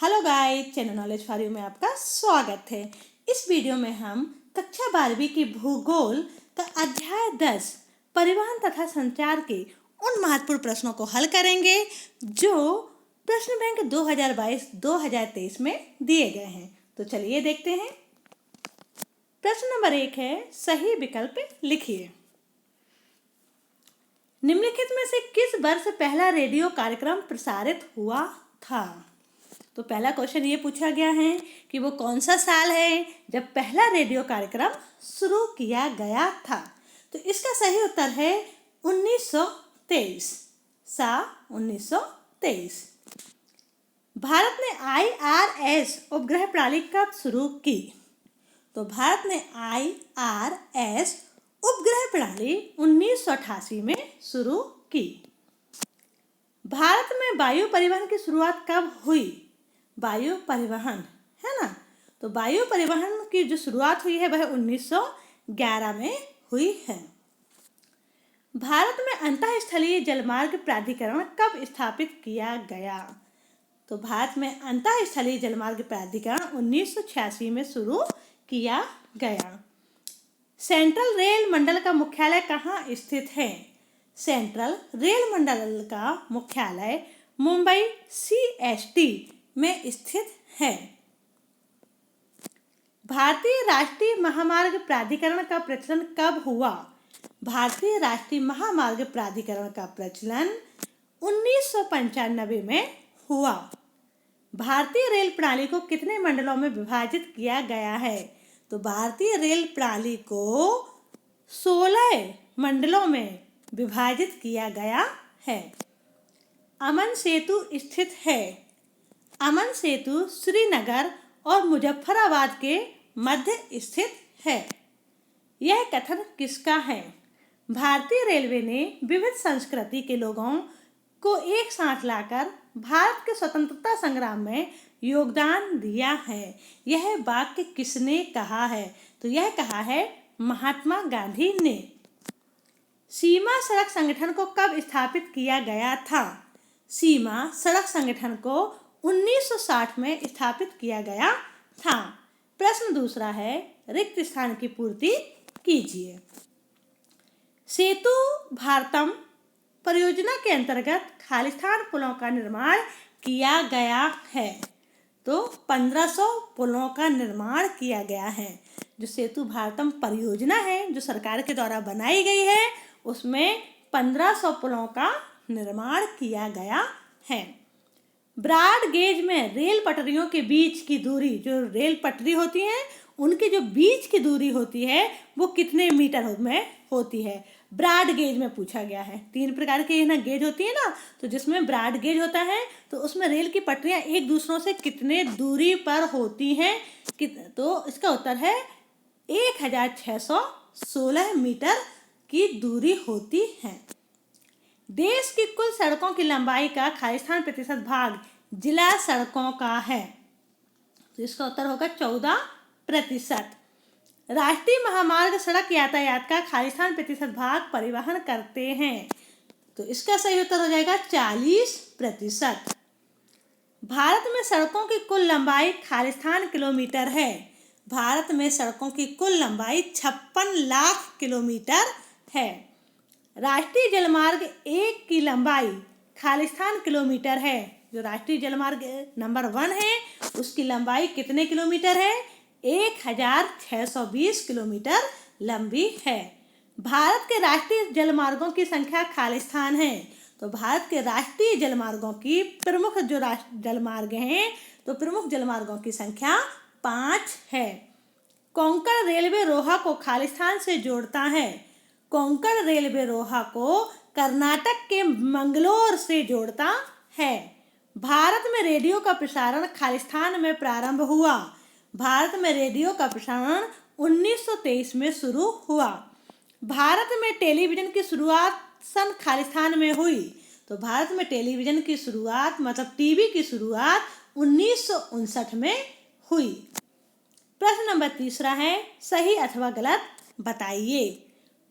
Hello guys, channel knowledge for you में आपका स्वागत है। इस वीडियो में हम कक्षा 12वीं की भूगोल का अध्याय 10 परिवहन तथा संचार के उन महत्वपूर्ण प्रश्नों को हल करेंगे जो प्रश्न बैंक 2022-2023 में दिए गए हैं। तो चलिए देखते हैं। प्रश्न नंबर 1 है, सही विकल्प लिखिए। निम्नलिखित में से किस वर्ष पहला रेडियो कार्यक्रम प्रसारित हुआ था? तो पहला क्वेश्चन ये पूछा गया है कि वो कौन सा साल है जब पहला रेडियो कार्यक्रम शुरू किया गया था। तो इसका सही उत्तर है 1923। 1923। भारत ने IRS उपग्रह प्रणाली कब शुरू की? तो भारत ने IRS उपग्रह प्रणाली 1988 में शुरू की। भारत में वायु परिवहन की शुरुआत कब हुई? वायु परिवहन, है ना। तो वायु परिवहन की जो शुरुआत हुई है वह 1911 में हुई है। भारत में अंतःस्थलीय जलमार्ग प्राधिकरण कब स्थापित किया गया? तो भारत में अंतःस्थलीय जलमार्ग प्राधिकरण 1986 में शुरू किया गया। सेंट्रल रेल मंडल का मुख्यालय कहाँ स्थित है? सेंट्रल रेल मंडल का मुख्यालय मुंबई CST में स्थित है। भारतीय राष्ट्रीय महामार्ग प्राधिकरण का प्रचलन कब हुआ? भारतीय राष्ट्रीय महामार्ग प्राधिकरण का प्रचलन 1995 में हुआ। भारतीय रेल प्रणाली को कितने मंडलों में विभाजित किया गया है? तो भारतीय रेल प्रणाली को 16 मंडलों में विभाजित किया गया है। अमन सेतु स्थित है। अमन सेतु श्रीनगर और मुजफ्फराबाद के मध्य स्थित है। यह कथन किसका है? भारतीय रेलवे ने विविध संस्कृति के लोगों को एक साथ लाकर भारत के स्वतंत्रता संग्राम में योगदान दिया है। यह वाक्य किसने कहा है? तो यह कहा है महात्मा गांधी ने। सीमा सड़क संगठन को कब स्थापित किया गया था? सीमा सड़क संगठन को 1960 में स्थापित किया गया था। प्रश्न दूसरा है, रिक्त स्थान की पूर्ति कीजिए। सेतु भारतम परियोजना के अंतर्गत खालिस्तान पुलों का निर्माण किया गया है। तो 1500 पुलों का निर्माण किया गया है। जो सेतु भारतम परियोजना है जो सरकार के द्वारा बनाई गई है उसमें 1500 पुलों का निर्माण किया गया है। ब्रॉड गेज में रेल पटरियों के बीच की दूरी, जो रेल पटरी होती है उनकी जो बीच की दूरी होती है वो कितने मीटर में होती है? ब्रॉड गेज में पूछा गया है। 3 प्रकार के ना गेज होती है ना, तो जिसमें ब्रॉड गेज होता है तो उसमें रेल की पटरियां एक दूसरों से कितने दूरी पर होती हैं? तो इसका उत्तर है 1616 मीटर की दूरी होती है। देश की कुल सड़कों की लंबाई का खालिस्तान प्रतिशत भाग जिला सड़कों का है। तो इसका उत्तर होगा 14%। राष्ट्रीय महामार्ग सड़क यातायात का खालिस्तान प्रतिशत भाग परिवहन करते हैं। तो इसका सही उत्तर हो जाएगा 40%। भारत में सड़कों की कुल लंबाई खालिस्तान किलोमीटर है। भारत में सड़कों की कुल लंबाई 56 लाख किलोमीटर है। राष्ट्रीय जलमार्ग 1 की लंबाई खालिस्तान किलोमीटर है। जो राष्ट्रीय जलमार्ग नंबर 1 है उसकी लंबाई कितने किलोमीटर है? 1620 किलोमीटर लंबी है। भारत के राष्ट्रीय जलमार्गों की संख्या खालिस्तान है। तो भारत के राष्ट्रीय जलमार्गों की प्रमुख जो जलमार्ग हैं तो प्रमुख जलमार्गों की संख्या 5 है। कोंकण रेलवे रोहा को खालिस्तान से जोड़ता है। कोंकण रेलवे रोहा को कर्नाटक के मंगलोर से जोड़ता है। भारत में रेडियो का प्रसारण खालिस्तान में प्रारंभ हुआ। भारत में रेडियो का प्रसारण 1923 में शुरू हुआ। भारत में टेलीविजन की शुरुआत सन खालिस्तान में हुई। तो भारत में टेलीविजन की शुरुआत मतलब टीवी की शुरुआत 1959 में हुई। प्रश्न नंबर तीसरा है, सही अथवा गलत बताइए।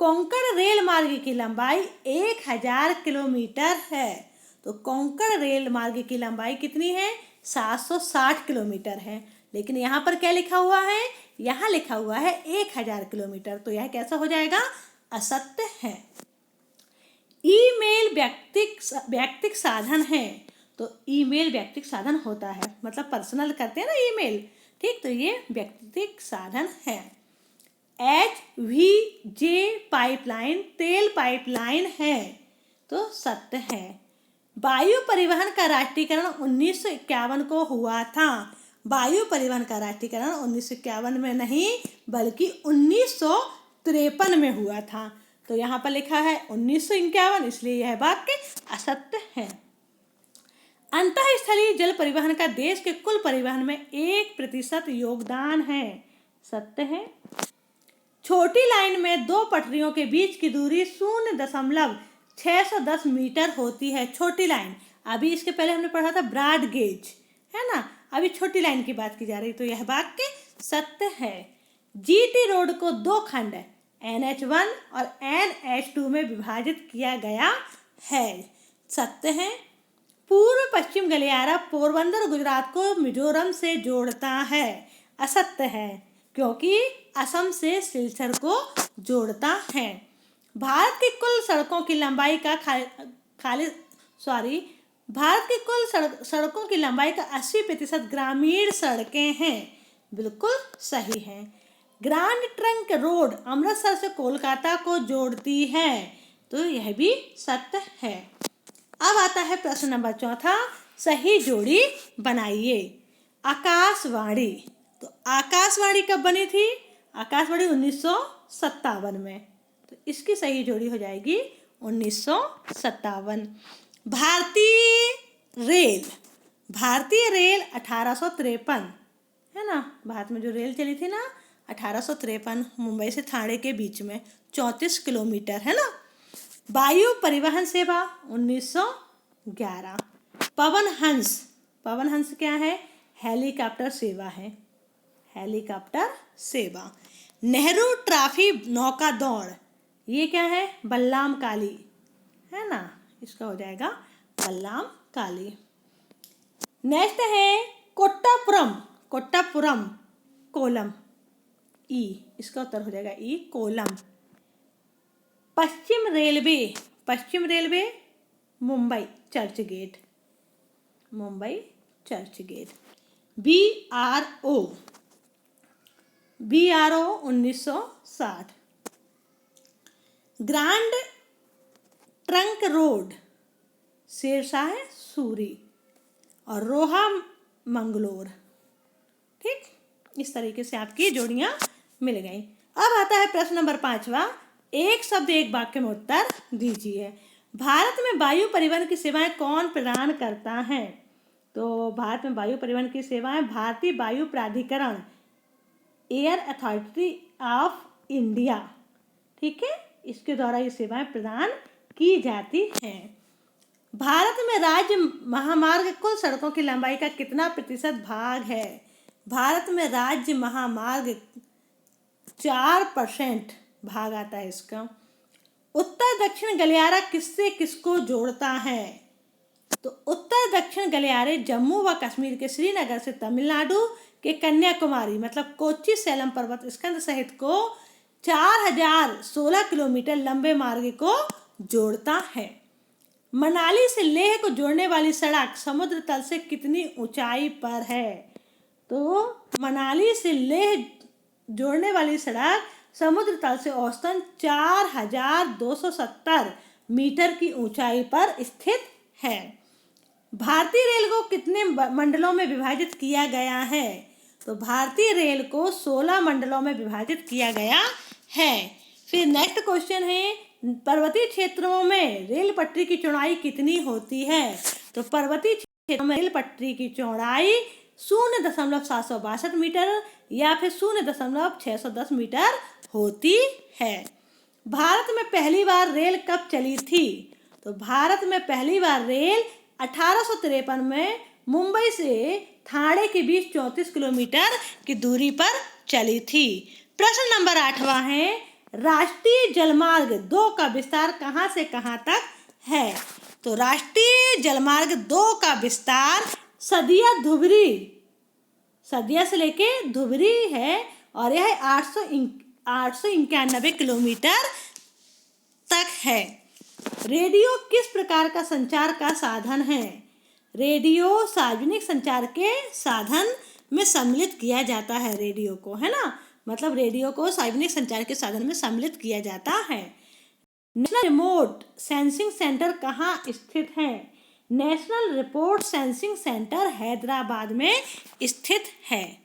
कोंकण रेल मार्ग की लंबाई 1000 किलोमीटर है। तो कोंकण रेल मार्ग की लंबाई कितनी है? 760 किलोमीटर है, लेकिन यहाँ पर क्या लिखा हुआ है, यहाँ लिखा हुआ है 1000 किलोमीटर। तो यह कैसा हो जाएगा, असत्य है। ईमेल व्यक्तिक साधन है, तो ईमेल व्यक्तिक साधन होता है, मतलब पर्सनल करते हैं ना ईमेल, ठीक, तो ये व्यक्तिक साधन है। HVJ पाइपलाइन तेल पाइपलाइन है, तो सत्य है। वायु परिवहन का राष्ट्रीयकरण 1951 को हुआ था। वायु परिवहन का राष्ट्रीयकरण 1951 में नहीं बल्कि 1953 में हुआ था। तो यहाँ पर लिखा है 1951, इसलिए यह वाक्य असत्य है। अंतःस्थलीय जल परिवहन का देश के कुल परिवहन में 1% योगदान है, सत्य है। छोटी लाइन में दो पटरियों के बीच की दूरी 0.610 मीटर होती है। छोटी लाइन, अभी इसके पहले हमने पढ़ा था ब्रॉड गेज, है ना, अभी छोटी लाइन की बात की जा रही, तो यह वाक्य सत्य है। GT रोड को दो खंड NH1 और NH2 में विभाजित किया गया है, सत्य है। पूर्व पश्चिम गलियारा पोरबंदर गुजरात को मिजोरम से जोड़ता है, असत्य है, क्योंकि असम से सिलचर को जोड़ता है। भारत की कुल सड़कों की लंबाई का भारत की कुल सड़कों की लंबाई का 80% ग्रामीण सड़कें हैं, बिल्कुल सही है। ग्रैंड ट्रंक रोड अमृतसर से कोलकाता को जोड़ती है, तो यह भी सत्य है। अब आता है प्रश्न नंबर 4, सही जोड़ी बनाइए। आकाशवाणी, तो आकाशवाणी कब बनी थी, आकाशवाणी 1957 में, तो इसकी सही जोड़ी हो जाएगी 1957। भारतीय रेल 1853, है ना, भारत में जो रेल चली थी ना 1853, मुंबई से ठाणे के बीच में 34 किलोमीटर, है ना। वायु परिवहन सेवा 1911। पवन हंस क्या है, हेलीकॉप्टर सेवा है, हेलीकॉप्टर सेवा। नेहरू ट्रॉफी नौका दौड़, ये क्या है, बल्लाम काली, है ना, इसका हो जाएगा बल्लाम काली। नेक्स्ट है कोट्टापुरम कोलम, इसका उत्तर हो जाएगा ई, कोलम। पश्चिम railway Mumbai Churchgate, BRO 1960। Grand trunk road Sirsa है सूरी और रोहा मंगलोर, ठीक, इस तरीके से आपकी जोड़ियां मिल गई। अब आता है प्रश्न नंबर 5, एक शब्द एक वाक्य में उत्तर दीजिए। भारत में वायु परिवहन की सेवाएं कौन प्रदान करता है, तो भारत में वायु परिवहन की सेवाएं भारतीय वायु प्राधिकरण, एयर अथॉरिटी ऑफ इंडिया, ठीक है, इसके द्वारा ये सेवाएं प्रदान की जाती हैं। भारत में राज्य महामार्ग कुल सड़कों की लंबाई का कितना प्रतिशत भाग है, भारत में राज्य महामार्ग 4% भाग आता है इसका। उत्तर दक्षिण गलियारा किससे किसको जोड़ता है, तो उत्तर दक्षिण गलियारे जम्मू व कश्मीर के श्रीनगर से तमिलनाडु के कन्याकुमारी मतलब कोच्चि सैलम पर्वत स्कंद सहित को 4016 किलोमीटर लंबे मार्ग को जोड़ता है। मनाली से लेह को जोड़ने वाली सड़क समुद्र तल से कितनी ऊंचाई पर है, तो मनाली से लेह जोड़ने वाली सड़क समुद्र तल से औसतन 4270 मीटर की ऊंचाई पर स्थित है। भारतीय रेल को कितने मंडलों में विभाजित किया गया है, तो भारतीय रेल को 16 मंडलों में विभाजित किया गया है। फिर नेक्स्ट क्वेश्चन है, पर्वतीय क्षेत्रों में रेल पटरी की चौड़ाई कितनी होती है, तो पर्वतीय क्षेत्रों में रेल पटरी की चौड़ाई 0.762 मीटर या फिर 0.610 मीटर होती है। भारत में पहली बार रेल कब चली थी, तो भारत में पहली बार रेल 1853 में मुंबई से ठाणे के बीच 34 किलोमीटर की दूरी पर चली थी। प्रश्न नंबर 8 है, राष्ट्रीय जलमार्ग 2 का विस्तार कहाँ से कहाँ तक है, तो राष्ट्रीय जलमार्ग 2 का विस्तार सदिया धुबरी, सदिया से लेके धुबरी है और यह 891 किलोमीटर तक है। रेडियो किस प्रकार का संचार का साधन है? रेडियो सार्वजनिक संचार के साधन में सम्मिलित किया जाता है रेडियो को, है ना। मतलब रेडियो को सार्वजनिक संचार के साधन में सम्मिलित किया जाता है। नेशनल रिमोट सेंसिंग सेंटर कहाँ स्थित है? National remote sensing centre Hyderabad में स्थित है।